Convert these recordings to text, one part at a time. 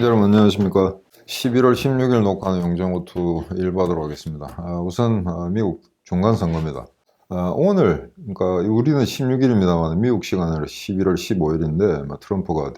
시청자 여러분 안녕하십니까. 11월 16일 녹화하는 용정호투 1받으러 가겠습니다. 우선 미국 중간선거입니다. 오늘 그러니까 우리는 16일입니다만 미국 시간으로 11월 15일인데 트럼프가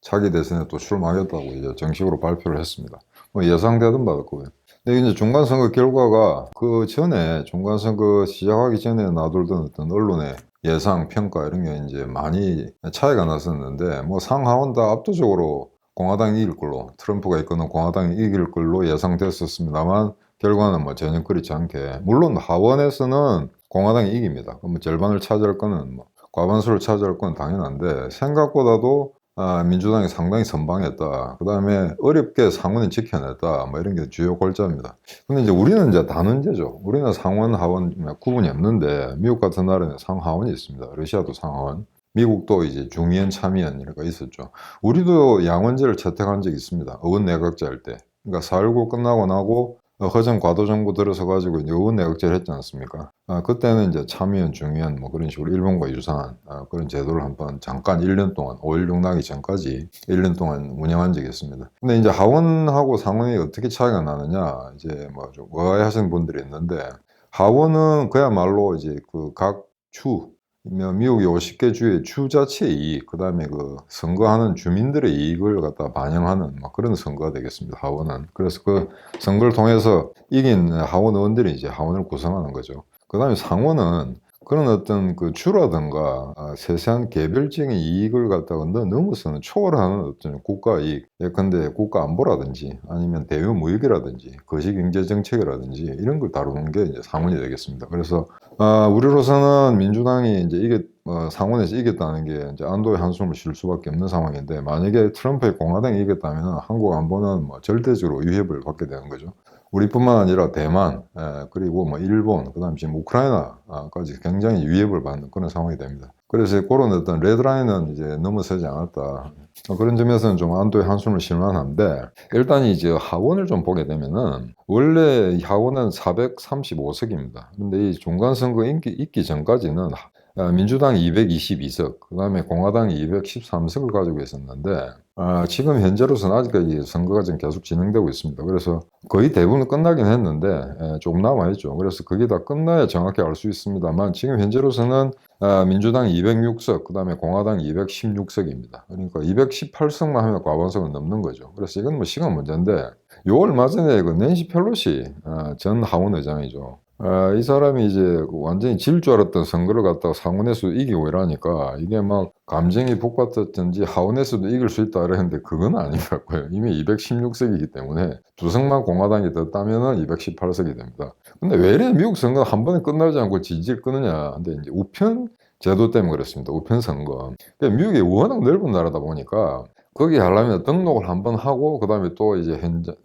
차기 대선에 또 출마하겠다고 이제 정식으로 발표를 했습니다. 예상되던 바였고요. 근데 이제 중간선거 결과가 그 전에 중간선거 시작하기 전에 나돌던 어떤 언론의 예상 평가 이런 게 이제 많이 차이가 났었는데 상하원 다 압도적으로 공화당이 이길 걸로, 트럼프가 이끄는 공화당이 이길 걸로 예상됐었습니다만 결과는 전혀 그렇지 않게, 물론 하원에서는 공화당이 이깁니다. 그럼 절반을 차지할 거는 과반수를 차지할 건 당연한데 생각보다도 민주당이 상당히 선방했다. 그 다음에 어렵게 상원을 지켜냈다. 이런 게 주요 골자입니다. 근데 이제 우리는 이제 다문제죠. 우리는 상원, 하원 구분이 없는데 미국 같은 나라는 상하원이 있습니다. 러시아도 상하원. 미국도 이제 중의원, 참의원 이런 거 있었죠. 우리도 양원제를 채택한 적이 있습니다. 의원 내각제 할 때. 그러니까 4.19 끝나고 나고 허정 과도 정부 들어서 가지고 이제 의원 내각제를 했지 않습니까? 그때는 이제 참의원, 중의원 그런 식으로 일본과 유사한 그런 제도를 한번 잠깐 1년 동안 5.16 나기 전까지 1년 동안 운영한 적이 있습니다. 근데 이제 하원하고 상원이 어떻게 차이가 나느냐 이제 좀 의아해하시는 분들이 있는데, 하원은 그야말로 이제 그 각 주 미국의 50개 주의 주 자체의 이익, 그 다음에 그 선거하는 주민들의 이익을 갖다 반영하는 그런 선거가 되겠습니다. 하원은. 그래서 그 선거를 통해서 이긴 하원 의원들이 이제 하원을 구성하는 거죠. 그 다음에 상원은 그런 어떤 그 주라든가 세세한 개별적인 이익을 갖다가 넘어서는 초월하는 어떤 국가 이익, 예컨대 국가 안보라든지 아니면 대외 무역이라든지 거시경제 정책이라든지 이런 걸 다루는 게 이제 상원이 되겠습니다. 그래서 우리로서는 민주당이 이제 상원에서 이겼다는 게 이제 안도의 한숨을 쉴 수밖에 없는 상황인데, 만약에 트럼프의 공화당이 이겼다면 한국 안보는 절대적으로 위협을 받게 되는 거죠. 우리뿐만 아니라 대만, 그리고 일본, 그 다음에 지금 우크라이나까지 굉장히 위협을 받는 그런 상황이 됩니다. 그래서 그런 어떤 레드라인은 이제 넘어서지 않았다. 그런 점에서는 좀 안도의 한숨을 쉴 만한데, 일단 이제 하원을 좀 보게 되면은 원래 하원은 435석입니다. 근데 이 중간선거 있기 전까지는 민주당이 222석, 그 다음에 공화당이 213석을 가지고 있었는데, 지금 현재로서는 아직까지 선거가 지금 계속 진행되고 있습니다. 그래서 거의 대부분 끝나긴 했는데, 조금 남아있죠. 그래서 그게 다 끝나야 정확히 알 수 있습니다만, 지금 현재로서는 민주당이 206석, 그 다음에 공화당이 216석입니다. 그러니까 218석만 하면 과반석은 넘는 거죠. 그래서 이건 시간 문제인데, 요 얼마 전에 그 낸시 펠로시 전 하원 의장이죠. 이 사람이 이제 완전히 질 줄 알았던 선거를 갖다가 상원에서도 이기고 이러니까 이게 감정이 북받쳤든지 하원에서도 이길 수 있다 이랬는데 그건 아닌 것 같고요. 이미 216석이기 때문에 두 석만 공화당이 더 따면은 218석이 됩니다. 근데 왜 이래 미국 선거는 한 번에 끝나지 않고 질질 끄느냐. 근데 이제 우편 제도 때문에 그렇습니다. 우편 선거. 그러니까 미국이 워낙 넓은 나라다 보니까 거기 하려면 등록을 한번 하고 그다음에 또 이제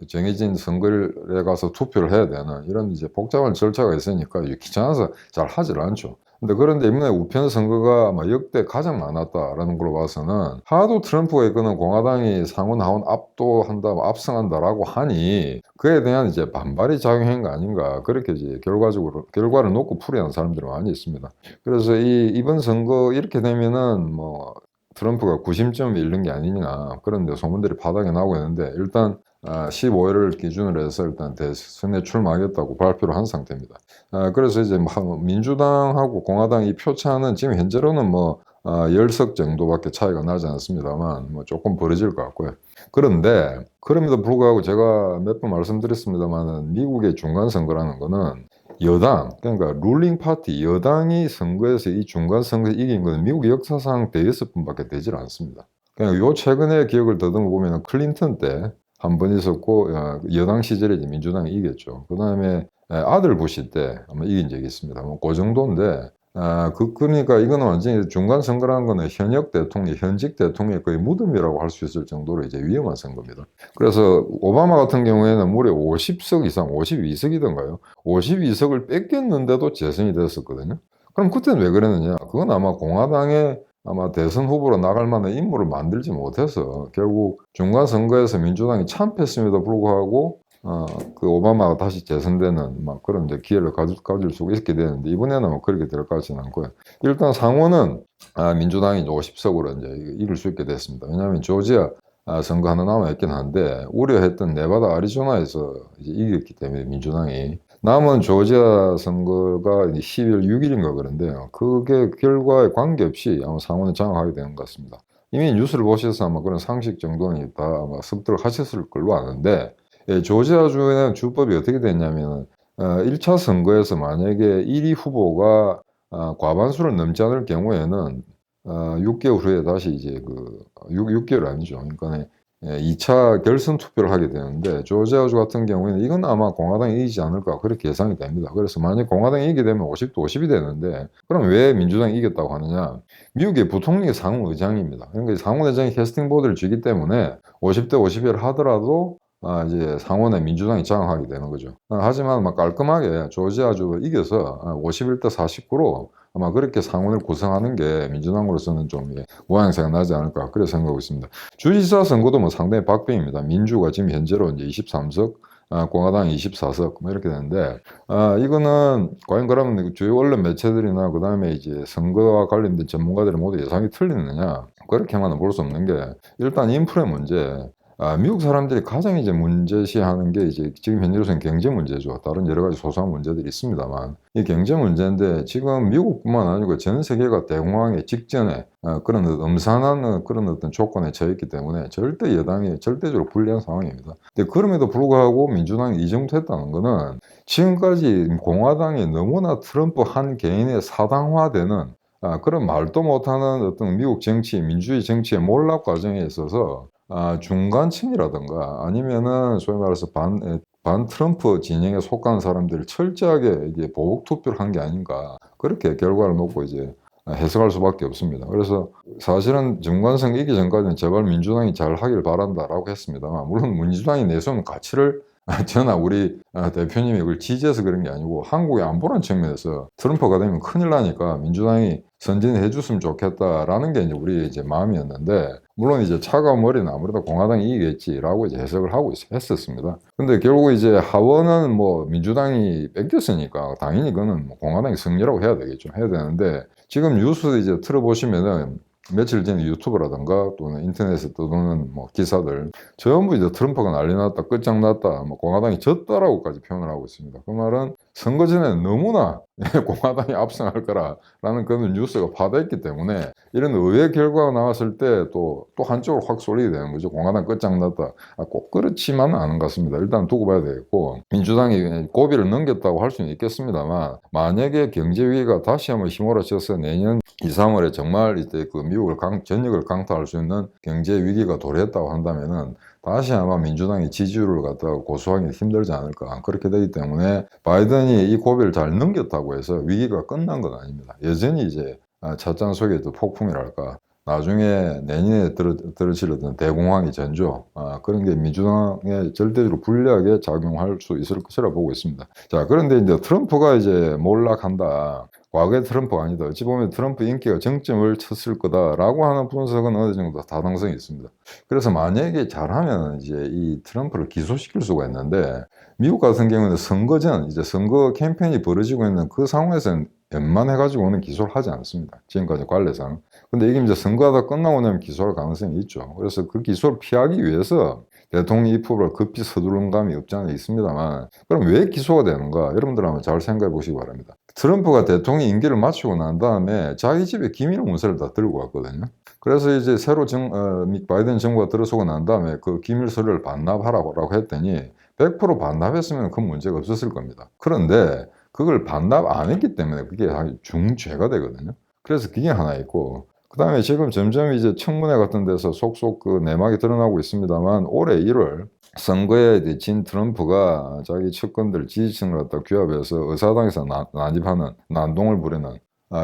정해진 선거일에 가서 투표를 해야 되는 이런 이제 복잡한 절차가 있으니까 이제 귀찮아서 잘 하질 않죠. 그런데 이번에 우편 선거가 아마 역대 가장 많았다라는 걸로 봐서는 하도 트럼프가 이끄는 공화당이 상원 하원 압도한다, 압승한다라고 하니 그에 대한 이제 반발이 작용한 거 아닌가, 그렇게 이제 결과를 놓고 풀이하는 사람들이 많이 있습니다. 그래서 이번 선거 이렇게 되면은 트럼프가 구심점을 잃는 게 아니냐 그런데 소문들이 바닥에 나오고 있는데, 일단 15일을 기준으로 해서 일단 대선에 출마하겠다고 발표를 한 상태입니다. 그래서 이제 민주당하고 공화당 이 표차는 지금 현재로는 10석 정도밖에 차이가 나지 않습니다만 조금 벌어질 것 같고요. 그런데 그럼에도 불구하고 제가 몇 번 말씀드렸습니다만 미국의 중간선거라는 거는 여당, 그러니까 룰링 파티, 여당이 선거에서 이 중간선거에서 이긴 건 미국 역사상 대여섯 번밖에 되질 않습니다. 그냥 요 최근의 기억을 더듬어 보면 클린턴 때 한 번 있었고, 여당 시절에 이제 민주당이 이겼죠. 그 다음에 아들 부시 때 아마 이긴 적이 있습니다. 그 정도인데, 그러니까 이거는 완전히 중간선거라는 거는 현직 대통령의 거의 무덤이라고 할 수 있을 정도로 이제 위험한 선거입니다. 그래서 오바마 같은 경우에는 무려 50석 이상, 52석이던가요? 52석을 뺏겼는데도 재선이 됐었거든요. 그럼 그때는 왜 그랬느냐? 그건 아마 공화당의 대선 후보로 나갈 만한 인물을 만들지 못해서 결국 중간선거에서 민주당이 참패했음에도 불구하고 그 오바마가 다시 재선되는 그런 이제 기회를 가질 수 있게 되는데, 이번에는 그렇게 될 것 같지는 않고요. 일단 상원은 민주당이 이제 50석으로 이제 이길 수 있게 됐습니다. 왜냐하면 조지아 선거 하나 남아있긴 한데 우려했던 네바다, 아리조나에서 이제 이겼기 때문에 민주당이 남은 조지아 선거가 이제 12월 6일인가 그런데요. 그게 결과에 관계없이 아마 상원을 장악하게 되는 것 같습니다. 이미 뉴스를 보셔서 아마 그런 상식 정도는 다 아마 습득을 하셨을 걸로 아는데 예, 조지아주에는 주법이 어떻게 됐냐면 1차 선거에서 만약에 1위 후보가 과반수를 넘지 않을 경우에는 6개월 후에 다시 이제 6개월 아니죠. 그러니까 2차 결선 투표를 하게 되는데 조지아주 같은 경우에는 이건 아마 공화당이 이기지 않을까 그렇게 예상이 됩니다. 그래서 만약 공화당이 이기게 되면 50대 50이 되는데 그럼 왜 민주당이 이겼다고 하느냐? 미국의 부통령이 상원의장입니다. 그러니까 상원의장이 캐스팅 보드를 쥐기 때문에 50대 50을 하더라도 이제 상원에 민주당이 장악하게 되는 거죠. 하지만 막 깔끔하게 조지아주 이겨서 51대 49로 아마 그렇게 상원을 구성하는 게 민주당으로서는 좀 모양새가 나지 않을까 그렇게 생각하고 있습니다. 주지사 선거도 뭐 상당히 박빙입니다. 민주가 지금 현재로 이제 23석, 공화당 24석 뭐 이렇게 되는데 이거는 과연 그러면 주요 언론 매체들이나 그다음에 이제 선거와 관련된 전문가들이 모두 예상이 틀리느냐? 그렇게만은 볼 수 없는 게 일단 인프레 문제. 미국 사람들이 가장 이제 문제시하는 게 이제 지금 현재로서는 경제 문제죠. 다른 여러 가지 소소한 문제들이 있습니다만 이 경제 문제인데 지금 미국뿐만 아니고 전 세계가 대공황의 직전에 그런 음산한 그런 어떤 조건에 처해 있기 때문에 절대 여당이 절대적으로 불리한 상황입니다. 근데 그럼에도 불구하고 민주당이 이 정도 했다는 거는 지금까지 공화당이 너무나 트럼프 한 개인의 사당화되는 그런 말도 못하는 어떤 미국 정치, 민주주의 정치의 몰락 과정에 있어서 중간층이라든가 아니면은 소위 말해서 반 트럼프 진영에 속한 사람들이 철저하게 이게 보복 투표를 한 게 아닌가 그렇게 결과를 놓고 이제 해석할 수밖에 없습니다. 그래서 사실은 중간선거 이기 전까지는 제발 민주당이 잘 하길 바란다라고 했습니다만 물론 민주당이 내세운 가치를 저나 우리 대표님이 그걸 지지해서 그런 게 아니고 한국의 안보란 측면에서 트럼프가 되면 큰일 나니까 민주당이 선진해 줬으면 좋겠다라는 게 이제 우리 이제 마음이었는데 물론 이제 차가운 머리는 아무래도 공화당이 이기겠지라고 이제 해석을 하고 했었습니다. 근데 결국 이제 하원은 뭐 민주당이 뺏겼으니까 당연히 그거는 뭐 공화당이 승리라고 해야 되겠죠. 해야 되는데 지금 뉴스 이제 틀어보시면은 며칠 전에 유튜브라든가 또는 인터넷에 떠도는 뭐 기사들 전부 이제 트럼프가 난리 났다, 끝장났다, 뭐 공화당이 졌다라고까지 표현을 하고 있습니다. 그 말은 선거 전에 너무나 공화당이 압승할 거라는 그런 뉴스가 파다했기 때문에 이런 의외 결과가 나왔을 때 또 한쪽으로 확 쏠리게 되는 거죠. 공화당 끝장났다. 꼭 그렇지만은 않은 것 같습니다. 일단 두고 봐야 되겠고 민주당이 고비를 넘겼다고 할 수는 있겠습니다만 만약에 경제 위기가 다시 한번 휘몰아쳐서 내년 2, 3월에 정말 이때 그 미국을 전역을 강타할 수 있는 경제 위기가 도래했다고 한다면은 다시 아마 민주당이 지지율을 갖다가 고수하기 힘들지 않을까 그렇게 되기 때문에 바이든이 이 고비를 잘 넘겼다고 해서 위기가 끝난 건 아닙니다. 여전히 이제 찻잔 속에 또 폭풍이랄까 나중에 내년에 들어칠 어떤 대공황이 전조 그런 게 민주당에 절대적으로 불리하게 작용할 수 있을 것이라 보고 있습니다. 자, 그런데 이제 트럼프가 이제 몰락한다. 과거의 트럼프가 아니다. 어찌 보면 트럼프 인기가 정점을 쳤을 거다라고 하는 분석은 어느 정도 타당성이 있습니다. 그래서 만약에 잘하면 이제 이 트럼프를 기소시킬 수가 있는데 미국 같은 경우는 선거 전 이제 선거 캠페인이 벌어지고 있는 그 상황에서는 웬만해가지고는 기소를 하지 않습니다. 지금까지 관례상. 근데 이게 이제 선거가 끝나고 나면 기소할 가능성이 있죠. 그래서 그 기소를 피하기 위해서 대통령 입후보를 급히 서두른 감이 없지 않아 있습니다만 그럼 왜 기소가 되는가 여러분들 한번 잘 생각해 보시기 바랍니다. 트럼프가 대통령 임기를 마치고 난 다음에 자기 집에 기밀 문서를 다 들고 왔거든요. 그래서 이제 새로 바이든 정부가 들어서고 난 다음에 그 기밀 서류를 반납하라고 했더니 100% 반납했으면 그 문제가 없었을 겁니다. 그런데 그걸 반납 안 했기 때문에 그게 중죄가 되거든요. 그래서 그게 하나 있고 그 다음에 지금 점점 이제 청문회 같은 데서 속속 그 내막이 드러나고 있습니다만 올해 1월 선거에 진 트럼프가 자기 측근들 지지층을 갖다 규합해서 의사당에서 난입하는 난동을 부리는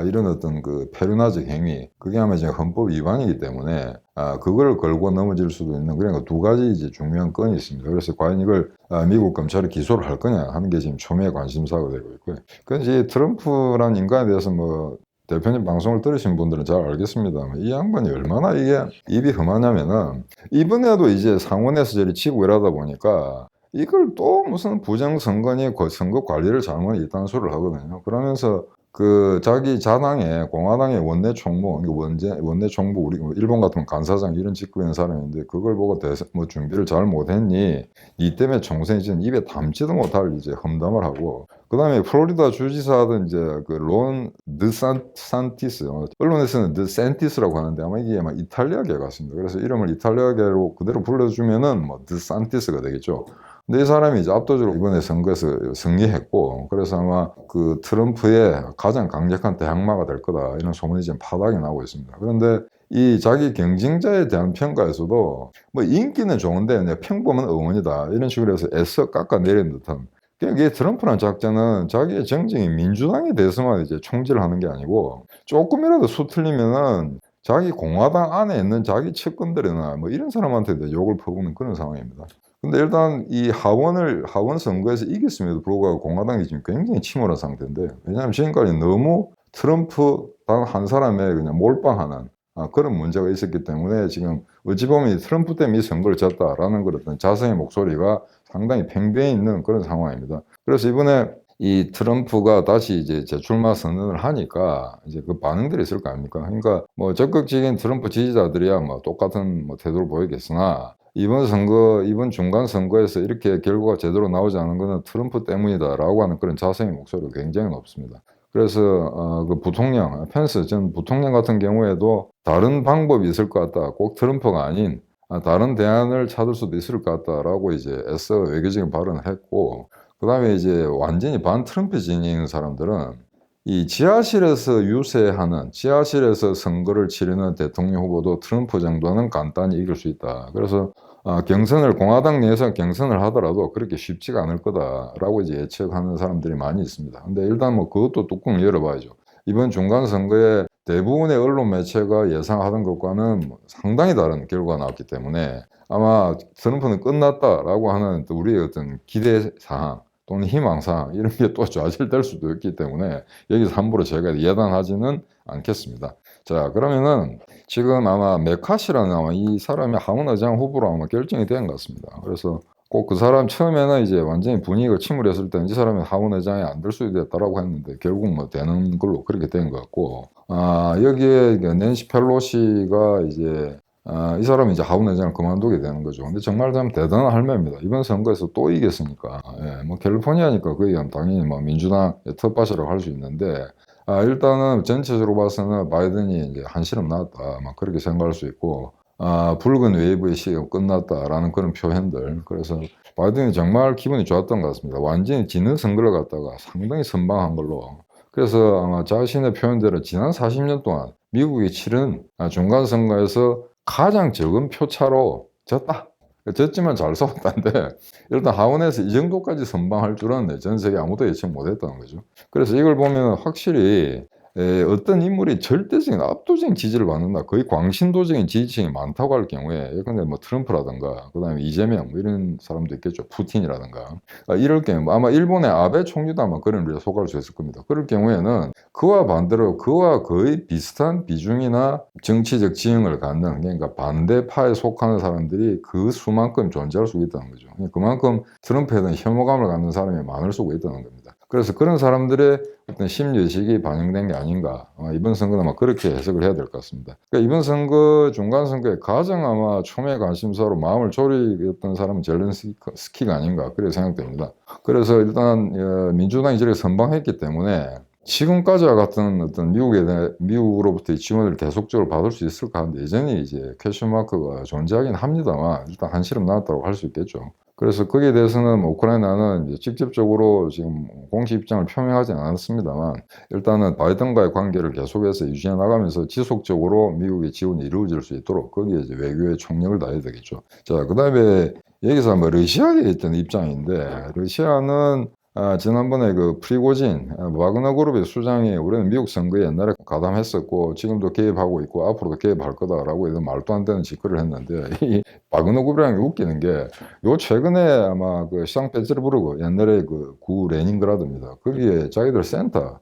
이런 어떤 그 페루나적 행위 그게 아마 이제 헌법 위반이기 때문에 그걸 걸고 넘어질 수도 있는 그러니까 두 가지 이제 중요한 건이 있습니다. 그래서 과연 이걸 미국 검찰이 기소를 할 거냐 하는 게 지금 초미의 관심사가 되고 있고요. 그건 이제 트럼프라는 인간에 대해서 뭐 대표님 방송을 들으신 분들은 잘 알겠습니다만 이 양반이 얼마나 이게 입이 험하냐면은 이번에도 이제 상원에서 저리 치고 이러다 보니까 이걸 또 무슨 부정선거니 선거 관리를 잘못 이딴 소리를 하거든요. 그러면서 그 자기 자당의 공화당의 원내 총무, 이거 원내 총무, 우리 뭐 일본 같으면 간사장 이런 직급의 있는 사람인데 그걸 보고 뭐 준비를 잘 못했니? 니 때문에 총선이 지금 입에 담지도 못할 이제 험담을 하고, 그다음에 플로리다 주지사 하던 이제 그 론 드산티스, 언론에서는 드샌티스라고 하는데 아마 이게 아마 이탈리아계 같습니다. 그래서 이름을 이탈리아계로 그대로 불러주면은 뭐 드산티스가 되겠죠. 근데 이 사람이 이제 압도적으로 이번에 선거에서 승리했고, 그래서 아마 그 트럼프의 가장 강력한 대항마가 될 거다, 이런 소문이 지금 파다하게 나오고 있습니다. 그런데 이 자기 경쟁자에 대한 평가에서도 뭐 인기는 좋은데 그냥 평범한 응원이다, 이런 식으로 해서 애써 깎아내린 듯한. 그러니까 이게 트럼프란 작자는 자기의 정쟁이 민주당에 대해서만 이제 총질하는 게 아니고, 조금이라도 수틀리면은 자기 공화당 안에 있는 자기 측근들이나 뭐 이런 사람한테도 욕을 퍼부는 그런 상황입니다. 근데 일단 이 하원 선거에서 이겼음에도 불구하고 공화당이 지금 굉장히 침울한 상태인데, 왜냐하면 지금까지 너무 트럼프 단 한 사람에 그냥 몰빵하는 그런 문제가 있었기 때문에 지금 어찌 보면 이 트럼프 때문에 이 선거를 졌다라는 그런 어떤 자성의 목소리가 상당히 팽배해 있는 그런 상황입니다. 그래서 이번에 이 트럼프가 다시 이제 재출마 선언을 하니까 이제 그 반응들이 있을 거 아닙니까? 그러니까 뭐 적극적인 트럼프 지지자들이야 뭐 똑같은 뭐 태도를 보이겠으나, 이번 중간 선거에서 이렇게 결과가 제대로 나오지 않은 것은 트럼프 때문이다라고 하는 그런 자성의 목소리가 굉장히 높습니다. 그래서 그 부통령 펜스 전 부통령 같은 경우에도 다른 방법이 있을 것 같다, 꼭 트럼프가 아닌 다른 대안을 찾을 수도 있을 것 같다라고 이제 애써 외교적인 발언을 했고, 그다음에 이제 완전히 반 트럼프 진영인 사람들은 이 지하실에서 유세하는, 지하실에서 선거를 치르는 대통령 후보도 트럼프 정도는 간단히 이길 수 있다. 그래서 공화당 내에서 경선을 하더라도 그렇게 쉽지가 않을 거다라고 이제 예측하는 사람들이 많이 있습니다. 근데 일단 뭐 그것도 뚜껑을 열어봐야죠. 이번 중간 선거에 대부분의 언론 매체가 예상하던 것과는 뭐 상당히 다른 결과가 나왔기 때문에 아마 트럼프는 끝났다라고 하는 또 우리의 어떤 기대 사항 또는 희망 사항, 이런 게 또 좌절될 수도 있기 때문에 여기서 함부로 제가 예단하지는 않겠습니다. 자, 그러면은 지금 아마 메카시라는 아마 이 사람이 하원의장 후보로 아마 결정이 된 것 같습니다. 그래서 꼭 그 사람 처음에는 이제 완전히 분위기가 침울했을 때는 이 사람이 하원의장이 안 될 수도 있다라고 했는데 결국 뭐 되는 걸로 그렇게 된 것 같고, 여기에 낸시 펠로시가 이제 이 사람이 이제 하원의장을 그만두게 되는 거죠. 근데 정말 참 대단한 할매입니다. 이번 선거에서 또 이겼으니까. 예, 뭐 캘리포니아니까 거의 당연히 뭐 민주당의 텃밭이라고 할 수 있는데, 일단은 전체적으로 봐서는 바이든이 이제 한시름 나왔다, 막 그렇게 생각할 수 있고, 붉은 웨이브의 시기가 끝났다라는 그런 표현들. 그래서 바이든이 정말 기분이 좋았던 것 같습니다. 완전히 지는 선거를 갖다가 상당히 선방한 걸로. 그래서 아마 자신의 표현대로 지난 40년 동안 미국이 치른 중간 선거에서 가장 적은 표차로 졌다. 졌지만 잘 싸웠다는데, 일단 하원에서 이 정도까지 선방할 줄은 전 세계 아무도 예측 못했다는 거죠. 그래서 이걸 보면 확실히 어떤 인물이 절대적인 압도적인 지지를 받는다, 거의 광신도적인 지지층이 많다고 할 경우에, 예컨대 뭐 트럼프라든가 그다음에 이재명 뭐 이런 사람도 있겠죠, 푸틴이라든가. 이럴 경우 아마 일본의 아베 총리도 아마 그런 류에 속할 수 있을 겁니다. 그럴 경우에는 그와 반대로 그와 거의 비슷한 비중이나 정치적 지형을 갖는, 그러니까 반대파에 속하는 사람들이 그 수만큼 존재할 수 있다는 거죠. 그만큼 트럼프에 대한 혐오감을 갖는 사람이 많을 수가 있다는 겁니다. 그래서 그런 사람들의 어떤 심리의식이 반영된 게 아닌가, 이번 선거는 아마 그렇게 해석을 해야 될 것 같습니다. 그러니까 이번 선거 중간 선거에 가장 아마 초미의 관심사로 마음을 졸이었던 사람은 젤렌스키가 아닌가, 그렇게 생각됩니다. 그래서 일단 민주당이 저렇게 선방했기 때문에 지금까지와 같은 어떤 미국으로부터의 지원을 계속적으로 받을 수 있을까 하는데, 여전히 이제 퀘스천 마크가 존재하긴 합니다만 일단 한시름 나왔다고 할 수 있겠죠. 그래서 거기에 대해서는 우크라이나는 이제 직접적으로 지금 공식 입장을 표명하지 않았습니다만, 일단은 바이든과의 관계를 계속해서 유지해 나가면서 지속적으로 미국의 지원이 이루어질 수 있도록 거기에 이제 외교의 총력을 다해야 되겠죠. 자, 그다음에 여기서 뭐 러시아에 있던 입장인데, 러시아는 지난번에 그 프리고진 와그너 그룹의 수장이 우리는 미국 선거에 옛날에 가담했었고 지금도 개입하고 있고 앞으로도 개입할 거다라고 해서 말도 안 되는 짓거리를 했는데, 이 와그너 그룹이라는 게 웃기는 게, 요 최근에 아마 그 상페테르부르크, 옛날에 그 구 레닌그라드입니다, 거기에 자기들 센터,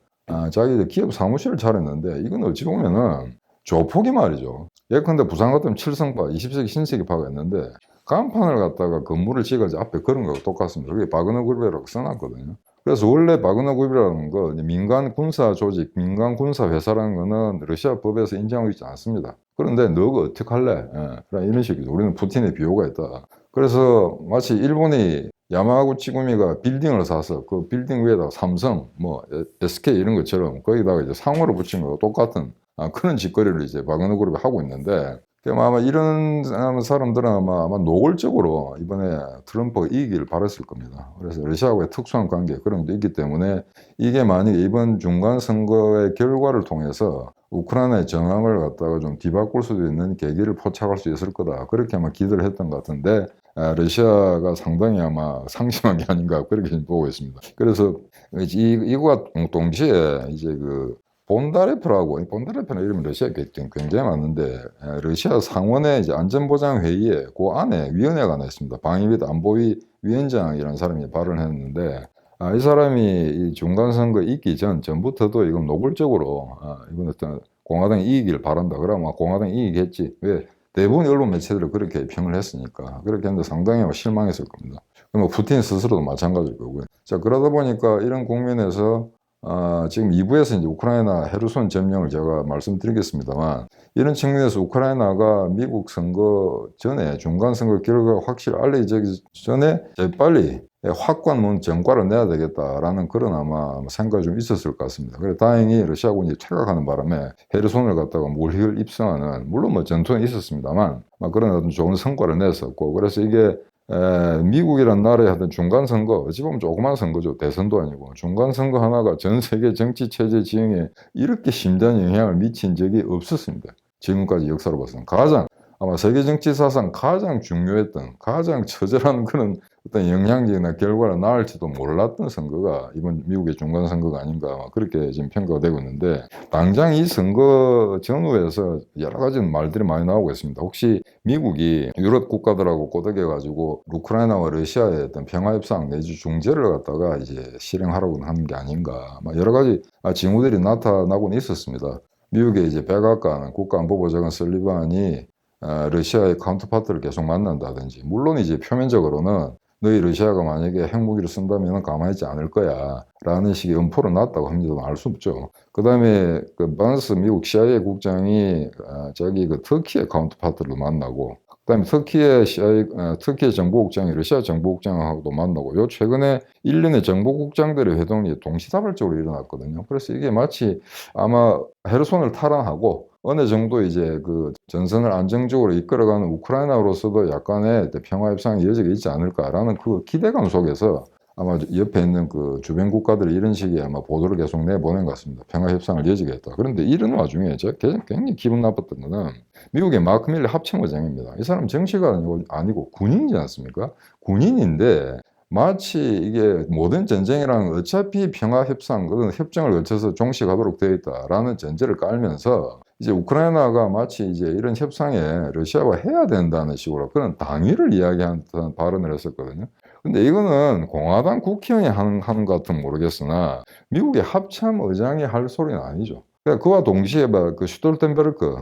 자기들 기업 사무실을 차렸는데, 이건 어찌 보면은 조폭이 말이죠. 예컨대 부산 같으면 칠성파, 20세기 신세계파가 있는데 간판을 갖다가 건물을 찍어서 앞에 그런 거하고 똑같습니다. 그게 바그너 그룹이라고 써놨거든요. 그래서 원래 바그너 그룹이라는 거 민간 군사 조직, 민간 군사 회사라는 거는 러시아 법에서 인정하고 있지 않습니다. 그런데 너가 어떻게 할래? 예, 이런 식이죠. 우리는 푸틴의 비호가 있다. 그래서 마치 일본이 야마구치 구미가 빌딩을 사서 그 빌딩 위에다가 삼성, 뭐 SK 이런 것처럼 거기다가 이제 상호를 붙인 거와 똑같은 그런 짓거리를 이제 바그너 그룹이 하고 있는데, 아마 이런 사람들은 아마 노골적으로 이번에 트럼프가 이기길 바랐을 겁니다. 그래서 러시아와의 특수한 관계 그런 것도 있기 때문에 이게 만약에 이번 중간 선거의 결과를 통해서 우크라이나의 정황을 갖다가 좀 뒤바꿀 수도 있는 계기를 포착할 수 있을 거다. 그렇게 아마 기대를 했던 것 같은데, 러시아가 상당히 아마 상심한 게 아닌가 그렇게 보고 있습니다. 그래서 이거와 동시에 이제 그 본다레프라는 이름이 러시아에 굉장히 많은데, 러시아 상원의 이제 안전보장회의에 그 안에 위원회가 하나 있습니다. 방위 및 안보위 위원장이라는 사람이 발언했는데, 이 사람이 이 중간선거 있기 전부터도 이건 노골적으로 이건 어떤 공화당이 이기길 바란다. 그러면 공화당이 이기겠지. 왜? 대부분 언론 매체들은 그렇게 평을 했으니까. 그렇게 했는데 상당히 실망했을 겁니다. 뭐 푸틴 스스로도 마찬가지일 거고요. 자, 그러다 보니까 이런 국면에서 지금 2부에서 이제 우크라이나 헤르손 점령을 제가 말씀드리겠습니다만, 이런 측면에서 우크라이나가 미국 선거 전에 중간 선거 결과가 확실히 알려지기 전에 재빨리 확고한 전과를 내야 되겠다라는 그런 아마 생각이 좀 있었을 것 같습니다. 그래서 다행히 러시아군이 퇴각하는 바람에 헤르손을 갖다가 몰익을 입성하는, 물론 뭐 전투는 있었습니다만 그런 어떤 좋은 성과를 냈었고, 그래서 이게 미국이란 나라의 하여튼 중간선거, 어찌 보면 조그만 선거죠. 대선도 아니고. 중간선거 하나가 전 세계 정치체제 지형에 이렇게 심대한 영향을 미친 적이 없었습니다. 지금까지 역사로 봐서는. 아마 세계 정치 사상 가장 중요했던, 가장 처절한 그런 어떤 영향력이나 결과를 낳을지도 몰랐던 선거가 이번 미국의 중간선거가 아닌가, 아마 그렇게 지금 평가가 되고 있는데, 당장 이 선거 전후에서 여러 가지 말들이 많이 나오고 있습니다. 혹시 미국이 유럽 국가들하고 꼬드겨가지고 우크라이나와 러시아의 어떤 평화협상 내지 중재를 갖다가 이제 실행하려고 하는 게 아닌가, 여러 가지 징후들이 나타나고는 있었습니다. 미국의 이제 백악관 국가안보보좌관 설리반이 러시아의 카운터파트를 계속 만난다든지, 물론 이제 표면적으로는 너희 러시아가 만약에 핵무기를 쓴다면 가만히 있지 않을 거야 라는 식의 음포를 놨다고 합니다만 알 수 없죠. 그 다음에 그 반스 미국 CIA 국장이 저기 그 터키의 카운터파트를 만나고, 그다음에 터키의 정보국장이 러시아 정보국장하고도 만나고, 요 최근에 일련의 정보국장들의 회동이 동시다발적으로 일어났거든요. 그래서 이게 마치 아마 헤르손을 탈환하고 어느 정도 이제 그 전선을 안정적으로 이끌어가는 우크라이나로서도 약간의 평화 협상의 여지가 있지 않을까라는 그 기대감 속에서 아마 옆에 있는 그 주변 국가들이 이런 식의 아마 보도를 계속 내보낸 것 같습니다. 평화 협상을 여지가 있다. 그런데 이런 와중에 제가 굉장히 기분 나빴던 거는 미국의 마크 밀리 합참의장입니다. 이 사람 정치가 아니고 군인이지 않습니까? 군인인데 마치 이게 모든 전쟁이랑 어차피 평화 협상, 그런 협정을 거쳐서 종식하도록 되어 있다라는 전제를 깔면서 이제 우크라이나가 마치 이제 이런 협상에 러시아와 해야 된다는 식으로 그런 당위를 이야기하는 발언을 했었거든요. 근데 이거는 공화당 국회의원이 하는 것 같으면 모르겠으나 미국의 합참 의장이 할 소리는 아니죠. 그러니까 그와 동시에 그 슈톨텐베르크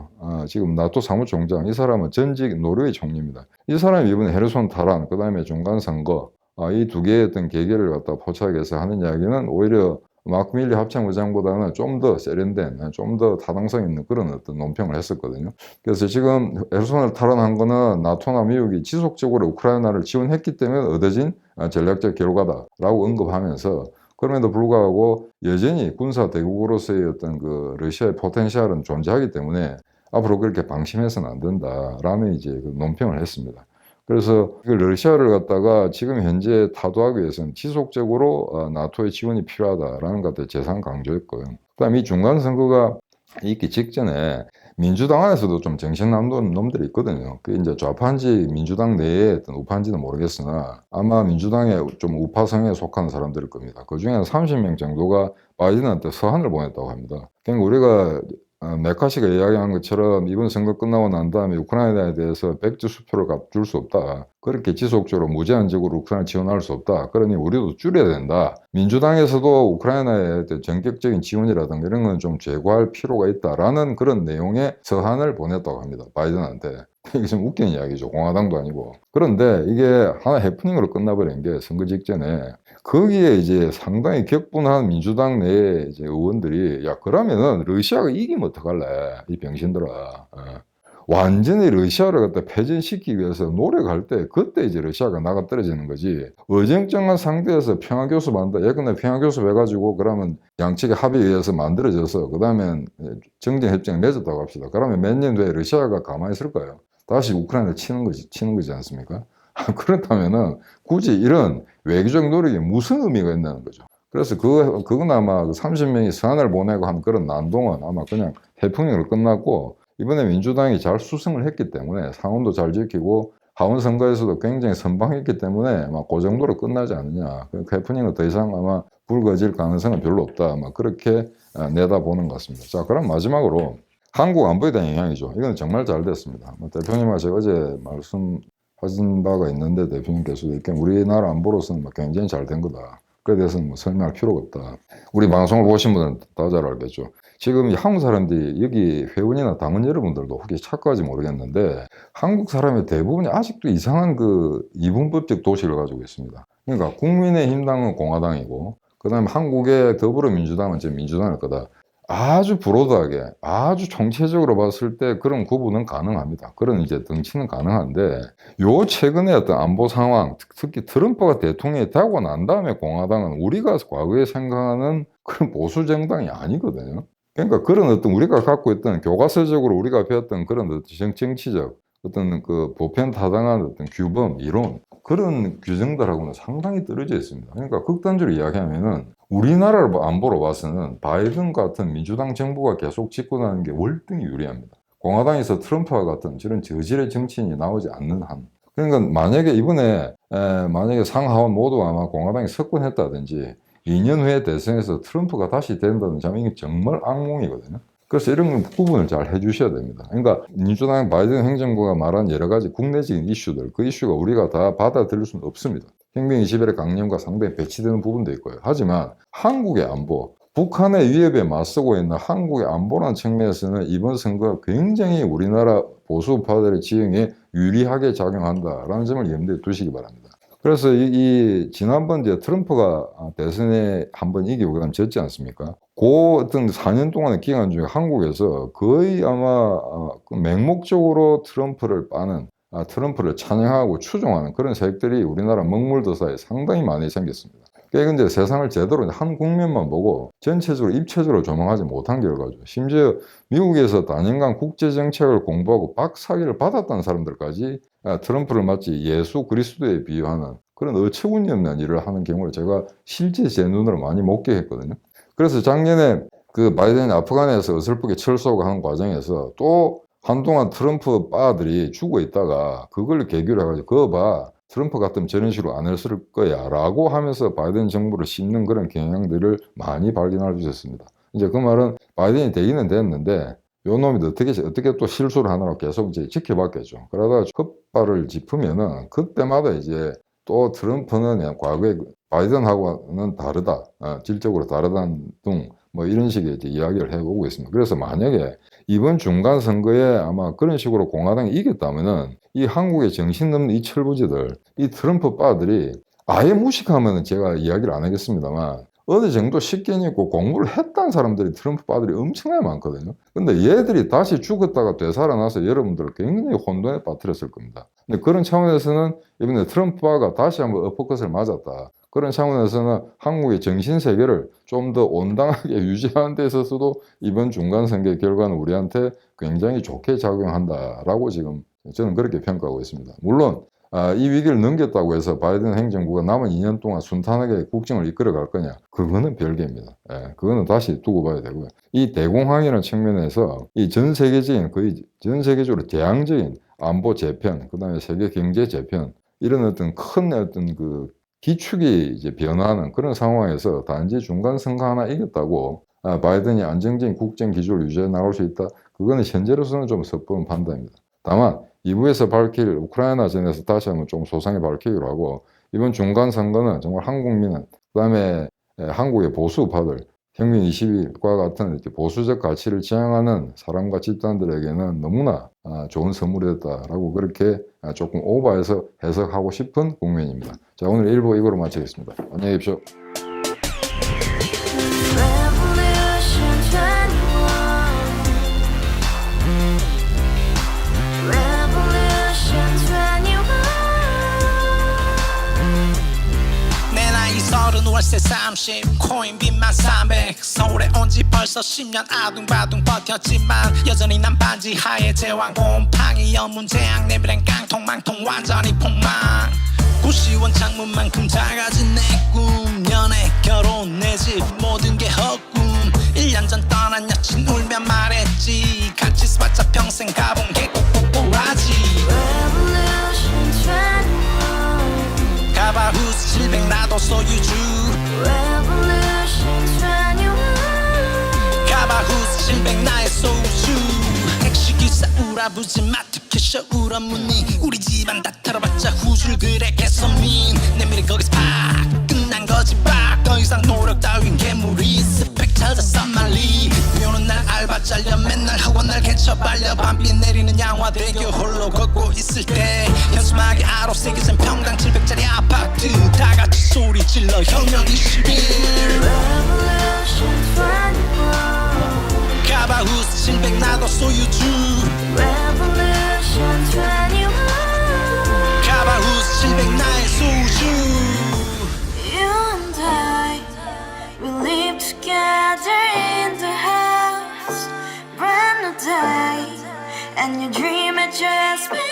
지금 나토 사무총장, 이 사람은 전직 노르웨이 총리입니다. 이 사람이 이번에 헤르손 탈환, 그 다음에 중간 선거 이 두 개의 어떤 계기를 갖다 포착해서 하는 이야기는 오히려 마크 밀리 합참의장보다는 좀 더 세련된, 좀 더 타당성 있는 그런 어떤 논평을 했었거든요. 그래서 지금 헤르손을 탈환한 거는 나토나 미국이 지속적으로 우크라이나를 지원했기 때문에 얻어진 전략적 결과다라고 언급하면서, 그럼에도 불구하고 여전히 군사 대국으로서의 어떤 그 러시아의 포텐셜은 존재하기 때문에 앞으로 그렇게 방심해서는 안 된다라는 이제 그 논평을 했습니다. 그래서 이걸 러시아를 갖다가 지금 현재 타도하기 위해서는 지속적으로 나토의 지원이 필요하다라는 것을 재산 강조했고요. 그다음에 이 중간 선거가 있기 직전에 민주당 안에서도 좀 정신 나간 놈들이 있거든요. 그게 이제 좌파인지 민주당 내에 어떤 우파인지는 모르겠으나 아마 민주당의 좀 우파성에 속하는 사람들일 겁니다. 그 중에 30명 정도가 바이든한테 서한을 보냈다고 합니다. 그러니까 우리가 메카시가 이야기한 것처럼 이번 선거 끝나고 난 다음에 우크라이나에 대해서 백지 수표를 줄 수 없다. 그렇게 지속적으로 무제한적으로 우크라이나 지원할 수 없다. 그러니 우리도 줄여야 된다. 민주당에서도 우크라이나에 전격적인 지원이라든가 이런 건 좀 제고할 필요가 있다라는 그런 내용의 서한을 보냈다고 합니다. 바이든한테. 이게 좀 웃기는 이야기죠. 공화당도 아니고. 그런데 이게 하나 해프닝으로 끝나버린 게 선거 직전에 거기에 이제 상당히 격분한 민주당 내 이제 의원들이 야 그러면은 러시아가 이기면 어떡할래 이 병신들아. 완전히 러시아를 갖다 패전시키기 위해서 노력할 때 그때 이제 러시아가 나가 떨어지는 거지. 어정쩡한 상태에서 평화교섭 한다. 예컨대 평화교섭 해가지고 그러면 양측의 합의에 의해서 만들어져서 그 다음엔 정전협정 맺었다고 합시다. 그러면 몇 년 뒤에 러시아가 가만히 있을까요? 다시 우크라이나를 치는 거지 않습니까? 그렇다면은 굳이 이런 외교적 노력이 무슨 의미가 있다는 거죠. 그래서 그건 아마 30명이 서한을 보내고 한 그런 난동은 아마 그냥 해풍으로 끝났고, 이번에 민주당이 잘 수승을 했기 때문에 상원도 잘 지키고 하원 선거에서도 굉장히 선방했기 때문에 아마 그 정도로 끝나지 않느냐. 그 해프닝은 더 이상 아마 불거질 가능성은 별로 없다. 아마 그렇게 내다보는 것 같습니다. 자, 그럼 마지막으로 한국 안보에 대한 영향이죠. 이건 정말 잘 됐습니다. 대표님과 제가 어제 말씀하신 바가 있는데 대표님께서도 이렇게 우리나라 안보로서는 굉장히 잘 된 거다. 그에 대해서는 설명할 필요가 없다. 우리 방송을 보신 분들은 다 잘 알겠죠. 지금 한국 사람들이 여기 회원이나 당원 여러분들도 혹시 착각할지 모르겠는데 한국 사람의 대부분이 아직도 이상한 그 이분법적 도식을 가지고 있습니다. 그러니까 국민의힘당은 공화당이고 그다음에 한국의 더불어민주당은 지금 민주당일 거다. 아주 브로드하게 아주 총체적으로 봤을 때 그런 구분은 가능합니다. 그런 이제 덩치는 가능한데 요 최근에 어떤 안보 상황, 특히 트럼프가 대통령이 되고 난 다음에 공화당은 우리가 과거에 생각하는 그런 보수 정당이 아니거든요. 그러니까 그런 어떤 우리가 갖고 있던 교과서적으로 우리가 배웠던 그런 어떤 정치적 어떤 그 보편 타당한 어떤 규범, 이론 그런 규정들하고는 상당히 떨어져 있습니다. 그러니까 극단적으로 이야기하면은 우리나라를 안보로 봐서는 바이든 같은 민주당 정부가 계속 집권하는 게 월등히 유리합니다. 공화당에서 트럼프와 같은 저런 저질의 정치인이 나오지 않는 한. 그러니까 만약에 이번에 만약에 상하원 모두 아마 공화당이 석권했다든지 2년 후에 대선에서 트럼프가 다시 된다든지 하면 이게 정말 악몽이거든요. 그래서 이런 구분을 잘 해주셔야 됩니다. 그러니까 민주당 바이든 행정부가 말한 여러 가지 국내적인 이슈들, 그 이슈가 우리가 다 받아들일 수는 없습니다. 혁명 21의 강령과 상당히 배치되는 부분도 있고요. 하지만 한국의 안보, 북한의 위협에 맞서고 있는 한국의 안보라는 측면에서는 이번 선거가 굉장히 우리나라 보수파들의 지형에 유리하게 작용한다라는 점을 염두에 두시기 바랍니다. 그래서 지난번 이제 트럼프가 대선에 한번 이기고 그다음 졌지 않습니까? 그 어떤 4년 동안의 기간 중에 한국에서 거의 아마 그 맹목적으로 트럼프를 빠는, 트럼프를 찬양하고 추종하는 그런 세력들이 우리나라 먹물도사에 상당히 많이 생겼습니다. 그게 이제 세상을 제대로 한 국면만 보고 전체적으로 입체적으로 조망하지 못한 결과죠. 심지어 미국에서 단연간 국제정책을 공부하고 박사학위를 받았다는 사람들까지 트럼프를 마치 예수 그리스도에 비유하는 그런 어처구니없는 일을 하는 경우를 제가 실제 제 눈으로 많이 목격했거든요. 그래서 작년에 그 바이든이 아프간에서 어설프게 철수하고 하는 과정에서 또 한동안 트럼프 빠들이 죽어 있다가 그걸 계기로 해가지고 그거 봐 트럼프 같으면 저런 식으로 안 했을 거야 라고 하면서 바이든 정부를 씹는 그런 경향들을 많이 발견할 수 있었습니다. 이제 그 말은 바이든이 되기는 됐는데 요 놈이 어떻게 또 실수를 하느라고 계속 이제 지켜봤겠죠. 그러다가 헛발을 짚으면은 그때마다 이제 또 트럼프는 그냥 과거에 바이든하고는 다르다, 질적으로 다르다는 등 뭐 이런 식의 이제 이야기를 해보고 있습니다. 그래서 만약에 이번 중간 선거에 아마 그런 식으로 공화당이 이겼다면은 이 한국의 정신없는 이 철부지들, 이 트럼프 빠들이 아예 무식하면은 제가 이야기를 안 하겠습니다만 어느 정도 식견이 있고 공부를 했다는 사람들이 트럼프 빠들이 엄청나게 많거든요. 근데 얘들이 다시 죽었다가 되살아나서 여러분들을 굉장히 혼돈에 빠뜨렸을 겁니다. 근데 그런 차원에서는 이번에 트럼프가 다시 한번 어퍼컷을 맞았다. 그런 차원에서는 한국의 정신세계를 좀 더 온당하게 유지하는 데 있어서도 이번 중간선거 결과는 우리한테 굉장히 좋게 작용한다라고 지금 저는 그렇게 평가하고 있습니다. 물론 이 위기를 넘겼다고 해서 바이든 행정부가 남은 2년 동안 순탄하게 국정을 이끌어갈 거냐? 그거는 별개입니다. 그거는 다시 두고 봐야 되고요. 이 대공황이라는 측면에서 이 전 세계적인 거의 전 세계적으로 대항적인 안보 재편, 그다음에 세계 경제 재편 이런 어떤 큰 어떤 그 기축이 이제 변화하는 그런 상황에서 단지 중간 선거 하나 이겼다고 바이든이 안정적인 국정 기조를 유지해 나갈 수 있다. 그거는 현재로서는 좀 섣부른 판단입니다. 다만 2부에서 밝힐 우크라이나전에서 다시 한번 좀 소상히 밝히기로 하고 이번 중간 선거는 정말 한국민은 그다음에 한국의 보수파들 혁명 22과 같은 이렇게 보수적 가치를 지향하는 사람과 집단들에게는 너무나 좋은 선물이었다라고 그렇게 조금 오버해서 해석하고 싶은 국면입니다. 자, 오늘 1부 이거로 마치겠습니다. 안녕히 계십시오. 월세 30 코인빚만 300 서울에 온 지 벌써 10년 아둥바둥 버텼지만 여전히 난 반지 하에 제왕 곰팡이 연문제약 내비랭 깡통 망통 완전히 폭망 고시원 창문만큼 작아진 내 꿈 연애 결혼 내 집 모든 게 헛꿈 1년 전 떠난 여친 울며 말했지 같이 써봤자 평생 가본 게 꼭꼭꼭하지 가바후스 700 나도 소유주 가바후스 700 나의 소주 택시기사 우라부지 마트 캐셔 울어무니 우리 집안 다 털어봤자 후줄 그래 개선민 내 미래 거기서 팍 끝난 거지 팍더 이상 노력 따윈 괴물이 스펙 찾아서 말리 비오는 날 알바 잘려 맨날 학원 날 개쳐 발려 밤비 내리는 양화대교 홀로 걷고 있을 때 현수막에 아로 새겨진 평당 700짜리 아파트 다같이 소리 질러 혁명 21 가바후스 700 나도 소유주 가바후스 700 나의 소주 You and I, we live together in the house, brand new day, and your dream had just been